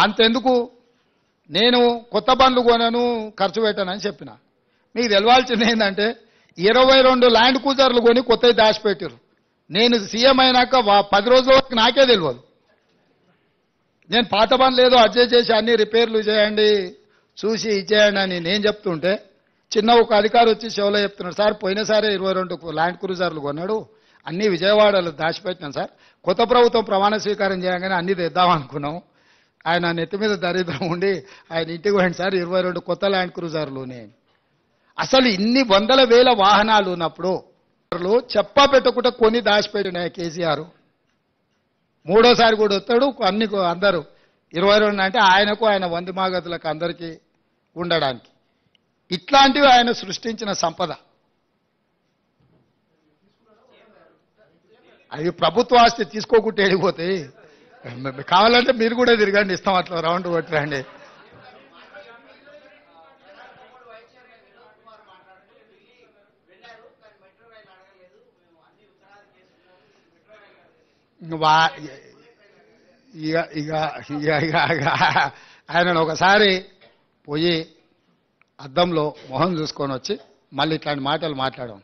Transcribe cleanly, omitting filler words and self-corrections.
అంతెందుకు నేను కొత్త బండ్లు కొనను ఖర్చు పెట్టానని చెప్పిన. మీకు తెలవాల్సింది ఏంటంటే 22 ల్యాండ్ క్రూజర్లు కొని కొత్తవి దాచిపెట్టారు. నేను సీఎం అయినాక 10 రోజుల వరకు నాకే తెలియదు. నేను పాత బండ్లు ఏదో అడ్జస్ట్ చేసి అన్ని రిపేర్లు చేయండి చూసి ఇచ్చేయండి అని నేను చెప్తుంటే చిన్న ఒక అధికారి వచ్చి షోలో చెప్తున్నాడు, సార్ పోయినసారి 22 ల్యాండ్ క్రూజర్లు కొన్నాడు, అన్ని విజయవాడలో దాచిపెట్టినాం సార్, కొత్త ప్రభుత్వం ప్రమాణ స్వీకారం చేయగానే అన్ని తెద్దాం అనుకున్నాం. ఆయన నెత్తి మీద దరిద్రం ఉండి ఆయన ఇంటికి పోయింది సార్ 22 కొత్త ల్యాండ్ క్రూజర్లునే. అసలు ఇన్ని వందల వేల వాహనాలు ఉన్నప్పుడు చెప్పా పెట్టకుండా కొని దాచిపెట్టిన కేసీఆర్ మూడోసారి కూడా వస్తాడు అన్ని అందరూ 22 అంటే ఆయనకు ఆయన వంది మాగతులకు అందరికీ ఉండడానికి. ఇట్లాంటివి ఆయన సృష్టించిన సంపద. అవి ప్రభుత్వ ఆస్తి తీసుకోకుంటే వెళ్ళిపోతాయి. కావాలంటే మీరు కూడా తిరగండి, ఇస్తాం అట్లా రౌండ్ కొట్టరండి. ఆయన ఒకసారి పోయి అద్దంలో మొహం చూసుకొని వచ్చి మళ్ళీ ఇట్లాంటి మాటలు మాట్లాడాం.